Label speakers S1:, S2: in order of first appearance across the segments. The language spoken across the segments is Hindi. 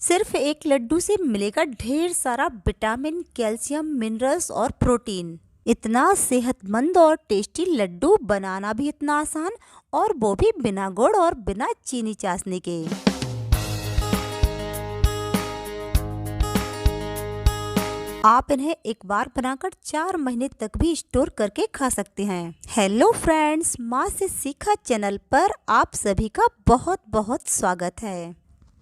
S1: सिर्फ एक लड्डू से मिलेगा ढेर सारा विटामिन, कैल्शियम, मिनरल्स और प्रोटीन। इतना सेहतमंद और टेस्टी लड्डू बनाना भी इतना आसान, और वो भी बिना गुड़ और बिना चीनी चाशनी के। आप इन्हें एक बार बनाकर 4 महीने तक भी स्टोर करके खा सकते हैं। हेलो फ्रेंड्स, माँ से सीखा चैनल पर आप सभी का बहुत बहुत स्वागत है।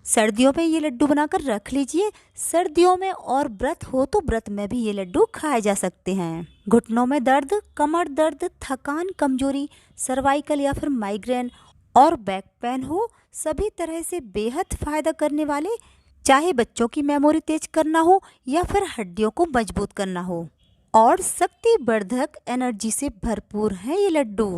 S1: सर्दियों में ये लड्डू बनाकर रख लीजिए। सर्दियों में और व्रत हो तो व्रत में भी ये लड्डू खाए जा सकते हैं। घुटनों में दर्द, कमर दर्द, थकान, कमजोरी, सर्वाइकल या फिर माइग्रेन और बैक पेन हो, सभी तरह से बेहद फायदा करने वाले, चाहे बच्चों की मेमोरी तेज करना हो या फिर हड्डियों को मजबूत करना हो, और शक्तिवर्धक एनर्जी से भरपूर है ये लड्डू।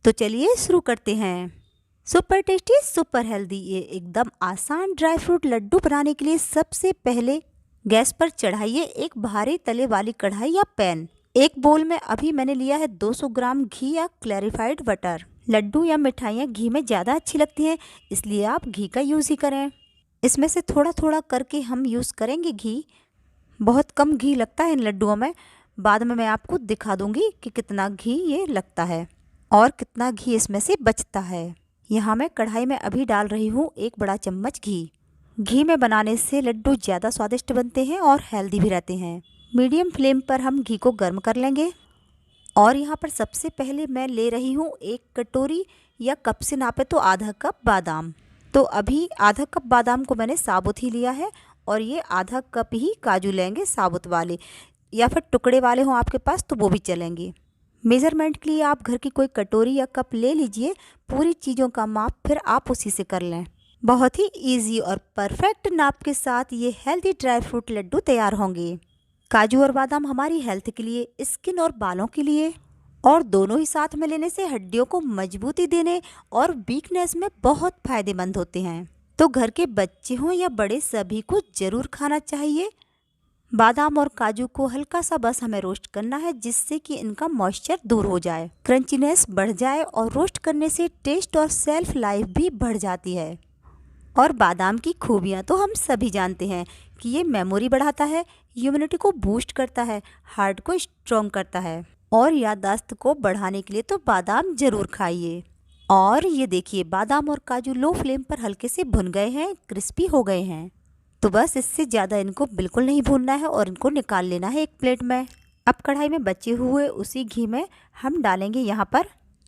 S1: तो चलिए शुरू करते हैं। सुपर टेस्टी, सुपर हेल्दी, ये एकदम आसान ड्राई फ्रूट लड्डू बनाने के लिए सबसे पहले गैस पर चढ़ाइए एक भारी तले वाली कढ़ाई या पैन। एक बोल में अभी मैंने लिया है 200 ग्राम घी या क्लैरिफाइड बटर। लड्डू या मिठाइयाँ घी में ज़्यादा अच्छी लगती हैं, इसलिए आप घी का यूज़ ही करें। इसमें से थोड़ा थोड़ा करके हम यूज़ करेंगे घी। बहुत कम घी लगता है इन लड्डुओं में। बाद में मैं आपको दिखा दूंगी कि कितना घी ये लगता है और कितना घी इसमें से बचता है। यहाँ मैं कढ़ाई में अभी डाल रही हूँ 1 बड़ा चम्मच घी। घी में बनाने से लड्डू ज़्यादा स्वादिष्ट बनते हैं और हेल्दी भी रहते हैं। मीडियम फ्लेम पर हम घी को गर्म कर लेंगे। और यहाँ पर सबसे पहले मैं ले रही हूँ 1 कटोरी या कप से नापे तो आधा कप बादाम। तो अभी आधा कप बादाम को मैंने साबुत ही लिया है, और ये आधा कप ही काजू लेंगे साबुत वाले, या फिर टुकड़े वाले हों आपके पास तो वो भी चलेंगे। मेज़रमेंट के लिए आप घर की कोई कटोरी या कप ले लीजिए। पूरी चीज़ों का माप फिर आप उसी से कर लें। बहुत ही इजी और परफेक्ट नाप के साथ ये हेल्दी ड्राई फ्रूट लड्डू तैयार होंगे। काजू और बादाम हमारी हेल्थ के लिए, स्किन और बालों के लिए, और दोनों ही साथ में लेने से हड्डियों को मजबूती देने और वीकनेस में बहुत फायदेमंद होते हैं। तो घर के बच्चे हों या बड़े, सभी को ज़रूर खाना चाहिए। बादाम और काजू को हल्का सा बस हमें रोस्ट करना है, जिससे कि इनका मॉइस्चर दूर हो जाए, क्रंचीनेस बढ़ जाए, और रोस्ट करने से टेस्ट और सेल्फ लाइफ भी बढ़ जाती है। और बादाम की खूबियाँ तो हम सभी जानते हैं कि ये मेमोरी बढ़ाता है, इम्यूनिटी को बूस्ट करता है, हार्ट को स्ट्रॉन्ग करता है, और याददाश्त को बढ़ाने के लिए तो बादाम ज़रूर खाइए। और ये देखिए, बादाम और काजू लो फ्लेम पर हल्के से भुन गए हैं, क्रिस्पी हो गए हैं। तो बस इससे ज़्यादा इनको बिल्कुल नहीं भूनना है और इनको निकाल लेना है एक प्लेट में। अब कढ़ाई में बचे हुए उसी घी में हम डालेंगे यहाँ पर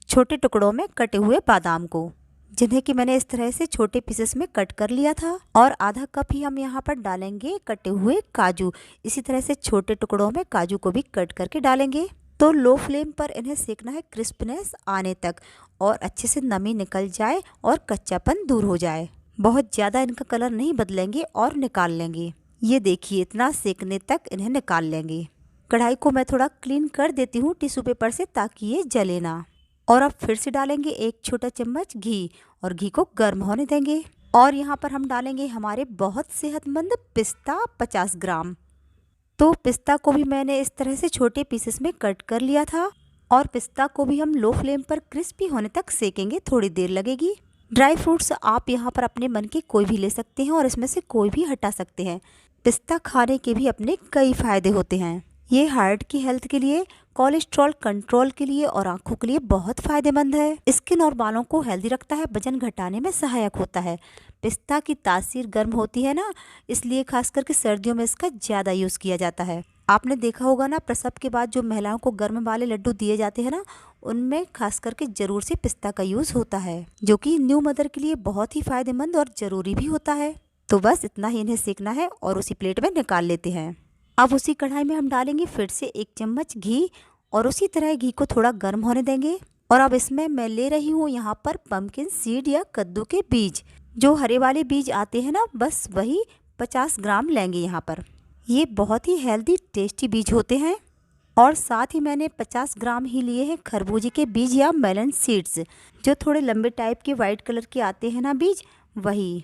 S1: छोटे टुकड़ों में कटे हुए बादाम को, जिन्हें कि मैंने इस तरह से छोटे पीसेस में कट कर लिया था। और आधा कप ही हम यहाँ पर डालेंगे कटे हुए काजू। इसी तरह से छोटे टुकड़ों में काजू को भी कट करके डालेंगे। तो लो फ्लेम पर इन्हें सेकना है क्रिस्पनेस आने तक, और अच्छे से नमी निकल जाए और कच्चापन दूर हो जाए। बहुत ज़्यादा इनका कलर नहीं बदलेंगे और निकाल लेंगे। ये देखिए, इतना सेकने तक इन्हें निकाल लेंगे। कढ़ाई को मैं थोड़ा क्लीन कर देती हूँ टिश्यू पेपर से, ताकि ये जले ना। और अब फिर से डालेंगे 1 छोटा चम्मच घी, और घी को गर्म होने देंगे। और यहाँ पर हम डालेंगे हमारे बहुत सेहतमंद पिस्ता 50 ग्राम। तो पिस्ता को भी मैंने इस तरह से छोटे पीसेस में कट कर लिया था, और पिस्ता को भी हम लो फ्लेम पर क्रिस्पी होने तक सेकेंगे, थोड़ी देर लगेगी। ड्राई फ्रूट्स आप यहाँ पर अपने मन के कोई भी ले सकते हैं और इसमें से कोई भी हटा सकते हैं। पिस्ता खाने के भी अपने कई फायदे होते हैं। ये हार्ट की हेल्थ के लिए, कोलेस्ट्रॉल कंट्रोल के लिए और आंखों के लिए बहुत फायदेमंद है। स्किन और बालों को हेल्दी रखता है, वजन घटाने में सहायक होता है। पिस्ता की तासीर गर्म होती है ना, इसलिए खास करके सर्दियों में इसका ज़्यादा यूज़ किया जाता है। आपने देखा होगा ना, प्रसव के बाद जो महिलाओं को गर्म वाले लड्डू दिए जाते हैं ना, उनमें खास करके ज़रूर से पिस्ता का यूज़ होता है, जो कि न्यू मदर के लिए बहुत ही फायदेमंद और ज़रूरी भी होता है। तो बस इतना ही इन्हें सेकना है और उसी प्लेट में निकाल लेते हैं। अब उसी कढ़ाई में हम डालेंगे फिर से 1 चम्मच घी, और उसी तरह घी को थोड़ा गर्म होने देंगे। और अब इसमें मैं ले रही हूँ यहाँ पर पम्पकिन सीड या कद्दू के बीज। जो हरे वाले बीज आते हैं ना, बस वही 50 ग्राम लेंगे यहाँ पर। ये बहुत ही हेल्दी टेस्टी बीज होते हैं। और साथ ही मैंने 50 ग्राम ही लिए हैं खरबूजे के बीज या मेलन सीड्स, जो थोड़े लंबे टाइप के वाइट कलर के आते हैं ना बीज, वही।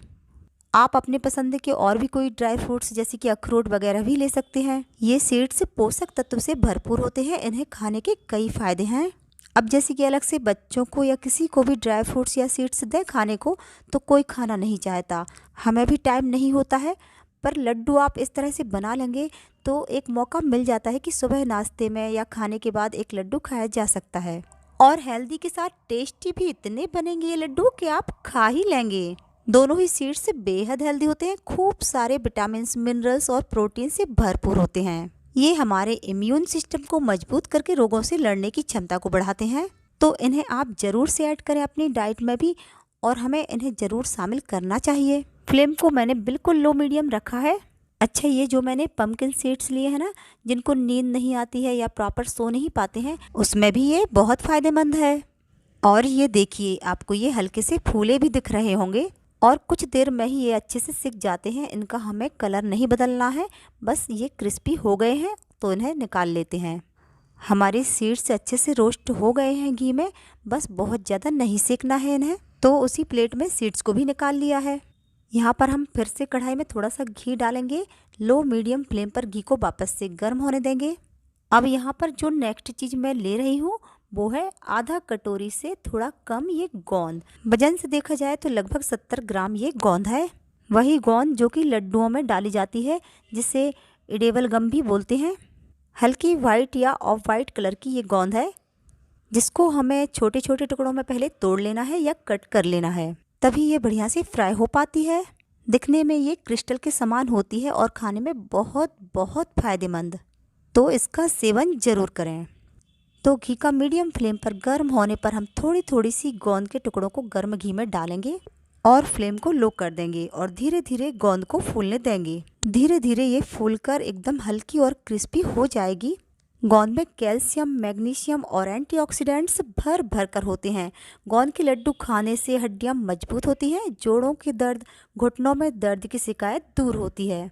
S1: आप अपने पसंद के और भी कोई ड्राई फ्रूट्स जैसे कि अखरोट वगैरह भी ले सकते हैं। ये सीड्स पोषक तत्व से भरपूर होते हैं, इन्हें खाने के कई फायदे हैं। अब जैसे कि अलग से बच्चों को या किसी को भी ड्राई फ्रूट्स या सीड्स दें खाने को तो कोई खाना नहीं चाहता, हमें भी टाइम नहीं होता है। पर लड्डू आप इस तरह से बना लेंगे तो एक मौका मिल जाता है कि सुबह नाश्ते में या खाने के बाद एक लड्डू खाया जा सकता है। और हेल्दी के साथ टेस्टी भी इतने बनेंगे ये लड्डू कि आप खा ही लेंगे। दोनों ही सीड्स से बेहद हेल्दी होते हैं, खूब सारे विटामिन, मिनरल्स और प्रोटीन से भरपूर होते हैं। ये हमारे इम्यून सिस्टम को मजबूत करके रोगों से लड़ने की क्षमता को बढ़ाते हैं। तो इन्हें आप ज़रूर से ऐड करें अपनी डाइट में भी, और हमें इन्हें ज़रूर शामिल करना चाहिए। फ्लेम को मैंने बिल्कुल लो मीडियम रखा है। अच्छा, ये जो मैंने पम्पकिन सीड्स लिए हैं ना, जिनको नींद नहीं आती है या प्रॉपर सो नहीं पाते हैं, उसमें भी ये बहुत फ़ायदेमंद है। और ये देखिए, आपको ये हल्के से फूले भी दिख रहे होंगे और कुछ देर में ही ये अच्छे से सिक जाते हैं। इनका हमें कलर नहीं बदलना है, बस ये क्रिस्पी हो गए हैं तो इन्हें निकाल लेते हैं। हमारे सीड्स अच्छे से रोस्ट हो गए हैं घी में, बस बहुत ज़्यादा नहीं सेकना है इन्हें। तो उसी प्लेट में सीड्स को भी निकाल लिया है। यहाँ पर हम फिर से कढ़ाई में थोड़ा सा घी डालेंगे। लो मीडियम फ्लेम पर घी को वापस से गर्म होने देंगे। अब यहाँ पर जो नेक्स्ट चीज़ मैं ले रही हूँ वो है आधा कटोरी से थोड़ा कम ये गोंद। वजन से देखा जाए तो लगभग 70 ग्राम ये गोंद है। वही गोंद जो कि लड्डुओं में डाली जाती है, जिसे इडेबल गम भी बोलते हैं। हल्की वाइट या ऑफ वाइट कलर की ये गोंद है, जिसको हमें छोटे छोटे टुकड़ों में पहले तोड़ लेना है या कट कर लेना है, तभी ये बढ़िया से फ्राई हो पाती है। दिखने में ये क्रिस्टल के समान होती है और खाने में बहुत बहुत फ़ायदेमंद। तो इसका सेवन ज़रूर करें। तो घी का मीडियम फ्लेम पर गर्म होने पर हम थोड़ी थोड़ी सी गोंद के टुकड़ों को गर्म घी में डालेंगे और फ्लेम को लो कर देंगे और धीरे धीरे गोंद को फूलने देंगे। धीरे धीरे ये फूलकर एकदम हल्की और क्रिस्पी हो जाएगी। गोंद में कैल्शियम, मैग्नीशियम और एंटीऑक्सीडेंट्स भर भर कर होते हैं। गोंद के लड्डू खाने से हड्डियां मजबूत होती हैं, जोड़ों के दर्द, घुटनों में दर्द की शिकायत दूर होती है,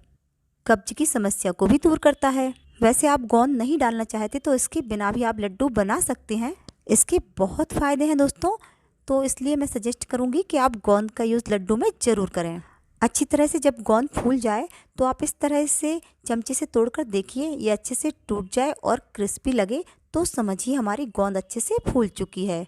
S1: कब्ज की समस्या को भी दूर करता है। वैसे आप गोंद नहीं डालना चाहते तो इसके बिना भी आप लड्डू बना सकते हैं। इसके बहुत फ़ायदे हैं दोस्तों, तो इसलिए मैं सजेस्ट करूँगी कि आप गोंद का यूज़ लड्डू में ज़रूर करें। अच्छी तरह से जब गोंद फूल जाए तो आप इस तरह से चमचे से तोड़कर देखिए, ये अच्छे से टूट जाए और क्रिस्पी लगे तो समझिए हमारी गोंद अच्छे से फूल चुकी है।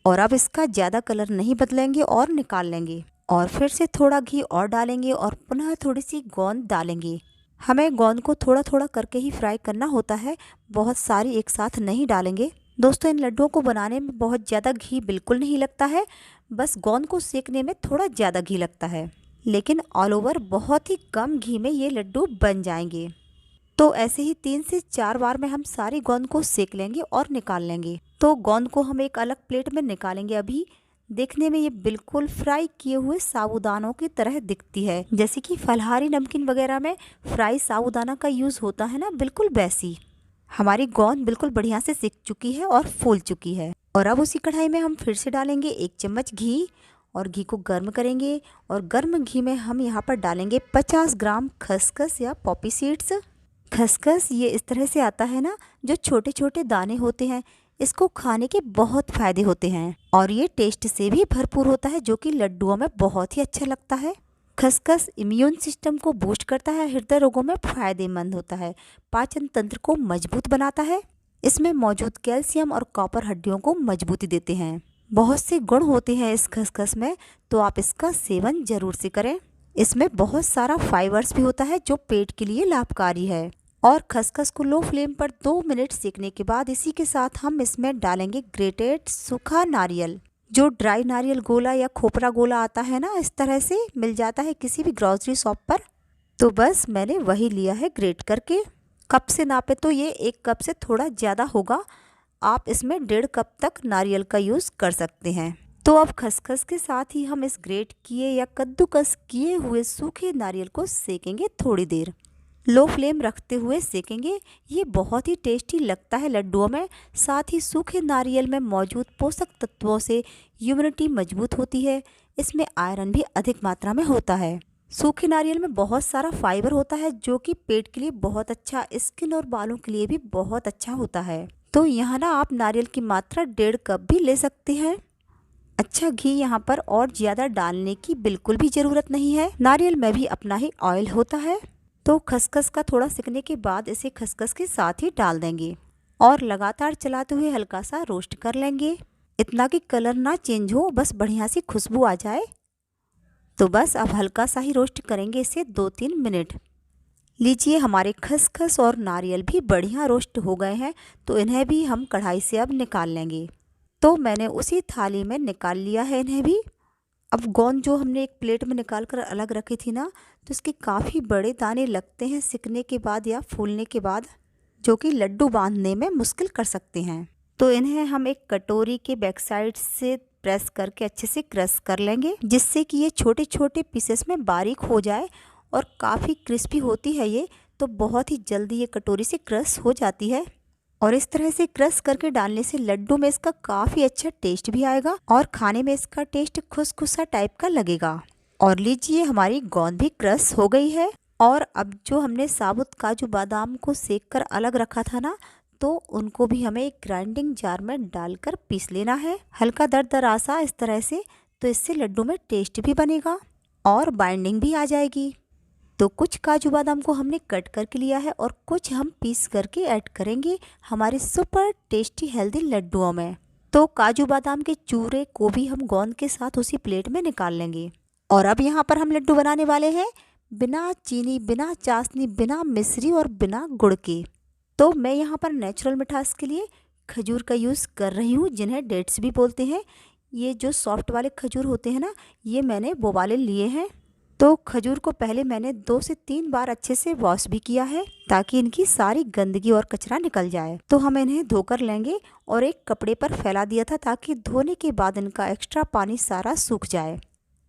S1: और अब इसका ज़्यादा कलर नहीं बदलेंगे और निकाल लेंगे और फिर से थोड़ा घी और डालेंगे और पुनः थोड़ी सी गोंद डालेंगे। हमें गोंद को थोड़ा थोड़ा करके ही फ्राई करना होता है, बहुत सारी एक साथ नहीं डालेंगे। दोस्तों, इन लड्डुओं को बनाने में बहुत ज़्यादा घी बिल्कुल नहीं लगता है, बस गोंद को सेकने में थोड़ा ज़्यादा घी लगता है, लेकिन ऑल ओवर बहुत ही कम घी में ये लड्डू बन जाएंगे। तो ऐसे ही 3 से 4 बार में हम सारी गोंद को सेक लेंगे और निकाल लेंगे। तो गोंद को हम एक अलग प्लेट में निकालेंगे। अभी देखने में ये बिल्कुल फ्राई किए हुए साबूदानों की तरह दिखती है, जैसे कि फलहारी नमकीन वगैरह में फ्राई साबूदाना का यूज़ होता है ना, बिल्कुल वैसी। हमारी गोंद बिल्कुल बढ़िया से सिक चुकी है और फूल चुकी है। और अब उसी कढ़ाई में हम फिर से डालेंगे 1 चम्मच घी और घी को गर्म करेंगे। और गर्म घी में हम यहाँ पर डालेंगे 50 ग्राम खसखस या पॉपी सीड्स। खसखस ये इस तरह से आता है ना, जो छोटे छोटे दाने होते हैं। इसको खाने के बहुत फ़ायदे होते हैं और ये टेस्ट से भी भरपूर होता है, जो कि लड्डुओं में बहुत ही अच्छा लगता है। खसखस इम्यून सिस्टम को बूस्ट करता है, हृदय रोगों में फ़ायदेमंद होता है, पाचन तंत्र को मजबूत बनाता है। इसमें मौजूद कैल्शियम और कॉपर हड्डियों को मजबूती देते हैं। बहुत से गुण होते हैं इस खसखस में, तो आप इसका सेवन ज़रूर से करें। इसमें बहुत सारा फाइबर्स भी होता है जो पेट के लिए लाभकारी है। और खसखस को लो फ्लेम पर 2 मिनट सेकने के बाद इसी के साथ हम इसमें डालेंगे ग्रेटेड सूखा नारियल। जो ड्राई नारियल गोला या खोपरा गोला आता है ना, इस तरह से मिल जाता है किसी भी ग्रोसरी शॉप पर। तो बस मैंने वही लिया है ग्रेट करके। कप से नापे तो ये 1 कप से थोड़ा ज़्यादा होगा। आप इसमें 1.5 कप तक नारियल का यूज़ कर सकते हैं। तो अब खसखस के साथ ही हम इस ग्रेट किए या कद्दूकस किए हुए सूखे नारियल को सेकेंगे थोड़ी देर। लो फ्लेम रखते हुए सेकेंगे। ये बहुत ही टेस्टी लगता है लड्डुओं में। साथ ही सूखे नारियल में मौजूद पोषक तत्वों से इम्यूनिटी मजबूत होती है। इसमें आयरन भी अधिक मात्रा में होता है। सूखे नारियल में बहुत सारा फाइबर होता है, जो कि पेट के लिए बहुत अच्छा, स्किन और बालों के लिए भी बहुत अच्छा होता है। तो यहाँ ना आप नारियल की मात्रा 1.5 कप भी ले सकते हैं। अच्छा, घी यहाँ पर और ज़्यादा डालने की बिल्कुल भी ज़रूरत नहीं है। नारियल में भी अपना ही ऑयल होता है। तो खसखस का थोड़ा सिकने के बाद इसे खसखस के साथ ही डाल देंगे और लगातार चलाते हुए हल्का सा रोस्ट कर लेंगे। इतना कि कलर ना चेंज हो, बस बढ़िया सी खुशबू आ जाए। तो बस अब हल्का सा ही रोस्ट करेंगे इसे 2-3 मिनट। लीजिए हमारे खसखस और नारियल भी बढ़िया रोस्ट हो गए हैं, तो इन्हें भी हम कढ़ाई से अब निकाल लेंगे। तो मैंने उसी थाली में निकाल लिया है इन्हें भी। अब गोंद जो हमने एक प्लेट में निकाल कर अलग रखी थी ना, तो इसके काफ़ी बड़े दाने लगते हैं सिकने के बाद या फूलने के बाद, जो कि लड्डू बांधने में मुश्किल कर सकते हैं। तो इन्हें हम एक कटोरी के बैक साइड से प्रेस करके अच्छे से क्रश कर लेंगे, जिससे कि ये छोटे छोटे पीसेस में बारीक हो जाए। और काफ़ी क्रिस्पी होती है ये, तो बहुत ही जल्दी ये कटोरी से क्रश हो जाती है। और इस तरह से क्रश करके डालने से लड्डू में इसका काफ़ी अच्छा टेस्ट भी आएगा और खाने में इसका टेस्ट खुशखुशा टाइप का लगेगा। और लीजिए हमारी गोंद भी क्रश हो गई है। और अब जो हमने साबुत काजू बादाम को सेक कर अलग रखा था ना, तो उनको भी हमें एक ग्राइंडिंग जार में डालकर पीस लेना है, हल्का दरदरा सा इस तरह से। तो इससे लड्डू में टेस्ट भी बनेगा और बाइंडिंग भी आ जाएगी। तो कुछ काजू बादाम को हमने कट करके लिया है और कुछ हम पीस करके ऐड करेंगे हमारे सुपर टेस्टी हेल्दी लड्डुओं में। तो काजू बादाम के चूरे को भी हम गोंद के साथ उसी प्लेट में निकाल लेंगे। और अब यहाँ पर हम लड्डू बनाने वाले हैं बिना चीनी, बिना चाशनी, बिना मिश्री और बिना गुड़ के। तो मैं यहाँ पर नेचुरल मिठास के लिए खजूर का यूज़ कर रही हूँ, जिन्हें डेट्स भी बोलते हैं। ये जो सॉफ्ट वाले खजूर होते हैं ना, ये मैंने वो वाले लिए हैं। तो खजूर को पहले मैंने 2 से 3 बार अच्छे से वॉश भी किया है, ताकि इनकी सारी गंदगी और कचरा निकल जाए। तो हम इन्हें धोकर लेंगे और एक कपड़े पर फैला दिया था, ताकि धोने के बाद इनका एक्स्ट्रा पानी सारा सूख जाए।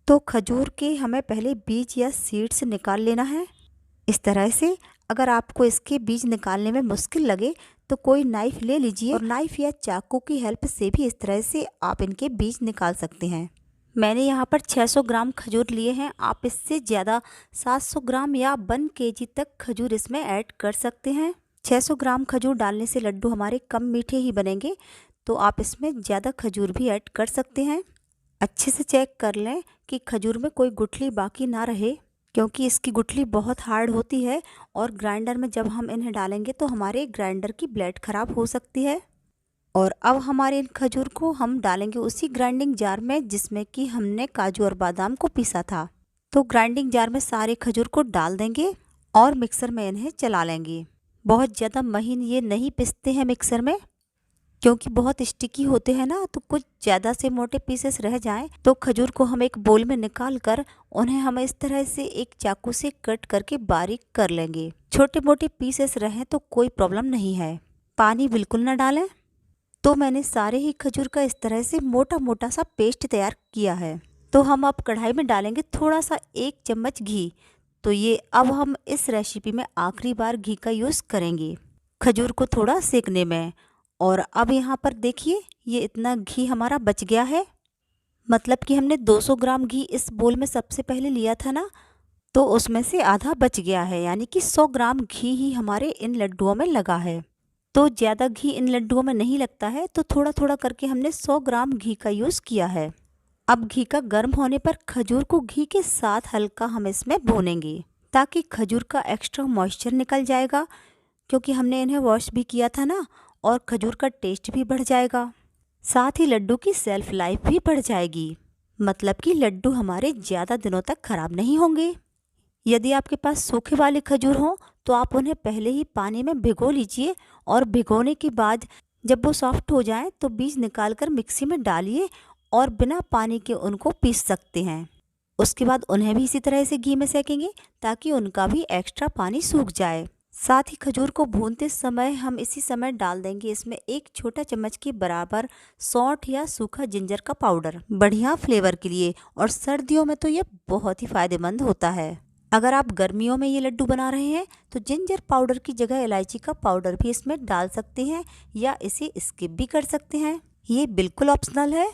S1: तो खजूर के हमें पहले बीज या सीड्स निकाल लेना है इस तरह से। अगर आपको इसके बीज निकालने में मुश्किल लगे तो कोई नाइफ ले लीजिए और नाइफ या चाकू की हेल्प से भी इस तरह से आप इनके बीज निकाल सकते हैं। मैंने यहाँ पर 600 ग्राम खजूर लिए हैं। आप इससे ज़्यादा 700 ग्राम या 1 केजी तक खजूर इसमें ऐड कर सकते हैं। 600 ग्राम खजूर डालने से लड्डू हमारे कम मीठे ही बनेंगे, तो आप इसमें ज़्यादा खजूर भी ऐड कर सकते हैं। अच्छे से चेक कर लें कि खजूर में कोई गुठली बाकी ना रहे, क्योंकि इसकी गुठली बहुत हार्ड होती है और ग्राइंडर में जब हम इन्हें डालेंगे तो हमारे ग्राइंडर की ब्लेड ख़राब हो सकती है। और अब हमारे इन खजूर को हम डालेंगे उसी ग्राइंडिंग जार में जिसमें कि हमने काजू और बादाम को पीसा था। तो ग्राइंडिंग जार में सारे खजूर को डाल देंगे और मिक्सर में इन्हें चला लेंगे। बहुत ज़्यादा महीन ये नहीं पिसते हैं मिक्सर में, क्योंकि बहुत स्टिकी होते हैं ना, तो कुछ ज़्यादा से मोटे पीसेस रह जाएं तो खजूर को हम एक बोल में निकाल कर उन्हें हम इस तरह से एक चाकू से कट करके बारीक कर लेंगे। छोटे मोटे पीसेस रहें तो कोई प्रॉब्लम नहीं है, पानी बिल्कुल ना डालें। तो मैंने सारे ही खजूर का इस तरह से मोटा मोटा सा पेस्ट तैयार किया है। तो हम अब कढ़ाई में डालेंगे थोड़ा सा 1 चम्मच घी। तो ये अब हम इस रेसिपी में आखिरी बार घी का यूज़ करेंगे खजूर को थोड़ा सेकने में। और अब यहाँ पर देखिए ये इतना घी हमारा बच गया है, मतलब कि हमने 200 ग्राम घी इस बोल में सबसे पहले लिया था ना, तो उसमें से आधा बच गया है, यानी कि 100 ग्राम घी ही हमारे इन लड्डुओं में लगा है। तो ज़्यादा घी इन लड्डुओं में नहीं लगता है, तो थोड़ा थोड़ा करके हमने 100 ग्राम घी का यूज़ किया है। अब घी का गर्म होने पर खजूर को घी के साथ हल्का हम इसमें भूनेंगे, ताकि खजूर का एक्स्ट्रा मॉइस्चर निकल जाएगा, क्योंकि हमने इन्हें वॉश भी किया था ना, और खजूर का टेस्ट भी बढ़ जाएगा। साथ ही लड्डू की सेल्फ लाइफ भी बढ़ जाएगी, मतलब कि लड्डू हमारे ज़्यादा दिनों तक ख़राब नहीं होंगे। यदि आपके पास सूखे वाले खजूर हों तो आप उन्हें पहले ही पानी में भिगो लीजिए, और भिगोने के बाद जब वो सॉफ्ट हो जाएं तो बीज निकाल कर मिक्सी में डालिए और बिना पानी के उनको पीस सकते हैं। उसके बाद उन्हें भी इसी तरह से घी में सेकेंगे, ताकि उनका भी एक्स्ट्रा पानी सूख जाए। साथ ही खजूर को भूनते समय हम इसी समय डाल देंगे इसमें 1 छोटा चम्मच के बराबर सौंठ या सूखा जिंजर का पाउडर, बढ़िया फ्लेवर के लिए। और सर्दियों में तो ये बहुत ही फ़ायदेमंद होता है। अगर आप गर्मियों में ये लड्डू बना रहे हैं तो जिंजर पाउडर की जगह इलायची का पाउडर भी इसमें डाल सकते हैं, या इसे स्किप भी कर सकते हैं, ये बिल्कुल ऑप्शनल है।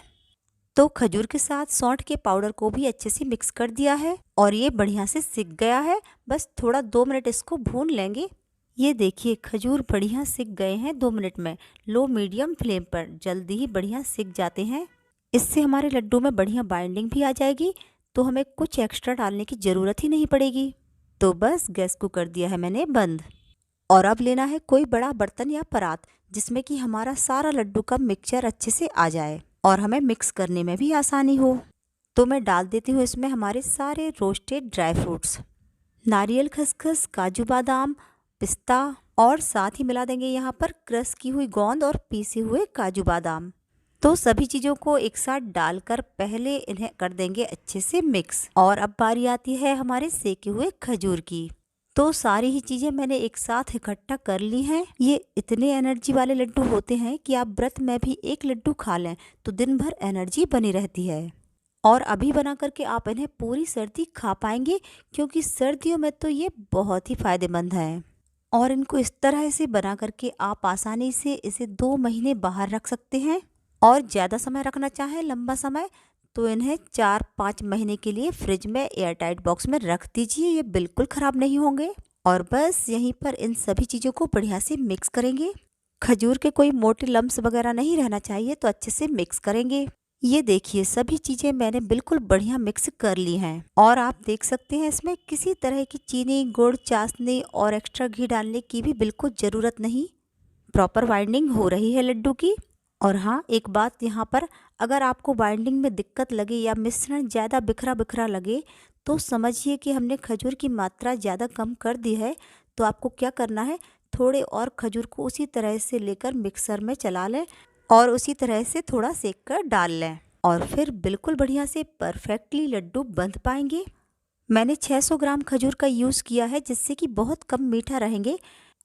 S1: तो खजूर के साथ सौंठ के पाउडर को भी अच्छे से मिक्स कर दिया है और ये बढ़िया से सिक गया है। बस थोड़ा 2 मिनट इसको भून लेंगे। ये देखिए खजूर बढ़िया सिक गए हैं 2 मिनट में। लो मीडियम फ्लेम पर जल्दी ही बढ़िया सिक जाते हैं। इससे हमारे लड्डू में बढ़िया बाइंडिंग भी आ जाएगी, तो हमें कुछ एक्स्ट्रा डालने की ज़रूरत ही नहीं पड़ेगी। तो बस गैस को कर दिया है मैंने बंद। और अब लेना है कोई बड़ा बर्तन या परात जिसमें कि हमारा सारा लड्डू का मिक्सचर अच्छे से आ जाए और हमें मिक्स करने में भी आसानी हो। तो मैं डाल देती हूँ इसमें हमारे सारे रोस्टेड ड्राई फ्रूट्स, नारियल, खसखस, काजू बादाम, पिस्ता, और साथ ही मिला देंगे यहाँ पर क्रश की हुई गोंद और पीसे हुए काजू बादाम। तो सभी चीज़ों को एक साथ डालकर पहले इन्हें कर देंगे अच्छे से मिक्स। और अब बारी आती है हमारे सेके हुए खजूर की। तो सारी ही चीज़ें मैंने एक साथ इकट्ठा कर ली हैं। ये इतने एनर्जी वाले लड्डू होते हैं कि आप व्रत में भी एक लड्डू खा लें तो दिन भर एनर्जी बनी रहती है। और अभी बना करके आप इन्हें पूरी सर्दी खा पाएंगे, क्योंकि सर्दियों में तो ये बहुत ही फायदेमंद है। और इनको इस तरह से बना करके आप आसानी से इसे 2 महीने बाहर रख सकते हैं, और ज़्यादा समय रखना चाहें, लंबा समय, तो इन्हें 4-5 महीने के लिए फ्रिज में एयरटाइट बॉक्स में रख दीजिए। ये बिल्कुल ख़राब नहीं होंगे। और बस यहीं पर इन सभी चीज़ों को बढ़िया से मिक्स करेंगे। खजूर के कोई मोटे लम्स वगैरह नहीं रहना चाहिए, तो अच्छे से मिक्स करेंगे। ये देखिए सभी चीज़ें मैंने बिल्कुल बढ़िया मिक्स कर ली हैं। और आप देख सकते हैं इसमें किसी तरह की चीनी, गुड़, चाशनी और एक्स्ट्रा घी डालने की भी बिल्कुल ज़रूरत नहीं। प्रॉपर बाइंडिंग हो रही है लड्डू की। और हाँ, एक बात यहाँ पर, अगर आपको बाइंडिंग में दिक्कत लगे या मिश्रण ज़्यादा बिखरा बिखरा लगे तो समझिए कि हमने खजूर की मात्रा ज़्यादा कम कर दी है। तो आपको क्या करना है, थोड़े और खजूर को उसी तरह से लेकर मिक्सर में चला लें और उसी तरह से थोड़ा सेक कर डाल लें, और फिर बिल्कुल बढ़िया से परफेक्टली लड्डू बंध पाएंगे। मैंने 600 ग्राम खजूर का यूज़ किया है, जिससे कि बहुत कम मीठा रहेंगे।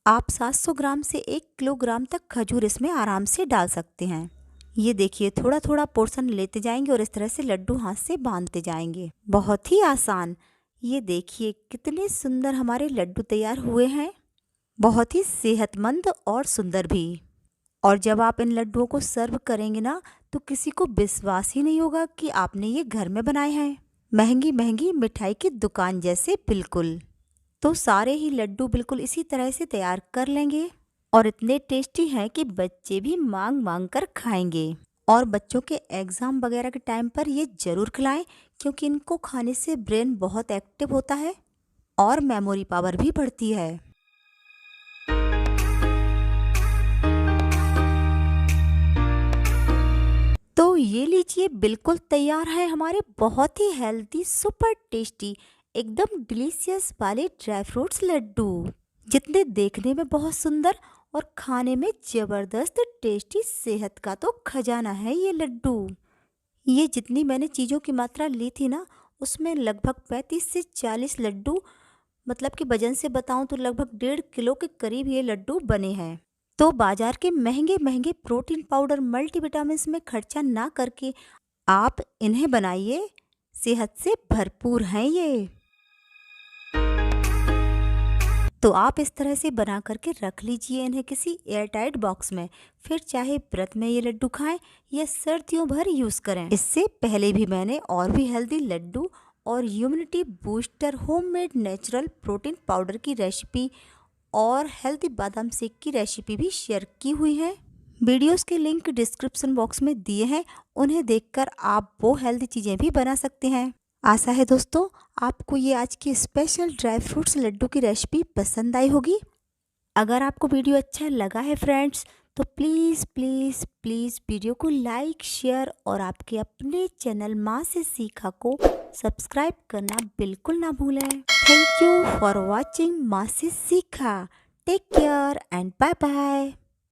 S1: आप 700 ग्राम से 1 किलोग्राम तक खजूर इसमें आराम से डाल सकते हैं। ये देखिए थोड़ा थोड़ा पोर्शन लेते जाएंगे और इस तरह से लड्डू हाथ से बांधते जाएंगे। बहुत ही आसान। ये देखिए कितने सुंदर हमारे लड्डू तैयार हुए हैं, बहुत ही सेहतमंद और सुंदर भी। और जब आप इन लड्डुओं को सर्व करेंगे ना, तो किसी को विश्वास ही नहीं होगा कि आपने ये घर में बनाए हैं। महंगी महंगी मिठाई की दुकान जैसे बिल्कुल। तो सारे ही लड्डू बिल्कुल इसी तरह से तैयार कर लेंगे, और इतने टेस्टी हैं कि बच्चे भी मांग मांग कर खाएंगे। और बच्चों के एग्ज़ाम वगैरह के टाइम पर ये ज़रूर खिलाएं, क्योंकि इनको खाने से ब्रेन बहुत एक्टिव होता है और मेमोरी पावर भी बढ़ती है। तो ये लीजिए बिल्कुल तैयार है हमारे बहुत ही हेल्दी, सुपर टेस्टी, एकदम डिलीशियस वाले ड्राई फ्रूट्स लड्डू, जितने देखने में बहुत सुंदर और खाने में ज़बरदस्त टेस्टी। सेहत का तो खजाना है ये लड्डू। ये जितनी मैंने चीज़ों की मात्रा ली थी ना, उसमें लगभग 35 से 40 लड्डू, मतलब कि वजन से बताऊं तो लगभग 1.5 किलो के करीब ये लड्डू बने हैं। तो बाजार के महंगे महंगे प्रोटीन पाउडर, मल्टीविटामिन्स में खर्चा ना करके आप इन्हें बनाइए, सेहत से भरपूर हैं ये। तो आप इस तरह से बना करके रख लीजिए इन्हें किसी एयरटाइट बॉक्स में। फिर चाहे व्रत में ये लड्डू खाएं या सर्दियों भर यूज़ करें। इससे पहले भी मैंने और भी हेल्दी लड्डू और immunity booster homemade natural protein powder की रेसिपी और हेल्दी बादाम शेक की रेसिपी भी शेयर की हुई है। वीडियोस के लिंक डिस्क्रिप्शन बॉक्स में दिए हैं, उन्हें देखकर आप वो हेल्दी चीज़ें भी बना सकते हैं। आशा है दोस्तों आपको ये आज की स्पेशल ड्राई फ्रूट्स लड्डू की रेसिपी पसंद आई होगी। अगर आपको वीडियो अच्छा लगा है फ्रेंड्स, तो प्लीज़ प्लीज़ प्लीज़ वीडियो को लाइक, शेयर और आपके अपने चैनल माँ से सीखा को सब्सक्राइब करना बिल्कुल ना भूलें। थैंक यू फॉर वॉचिंग माँ से सीखा। Take care and bye bye.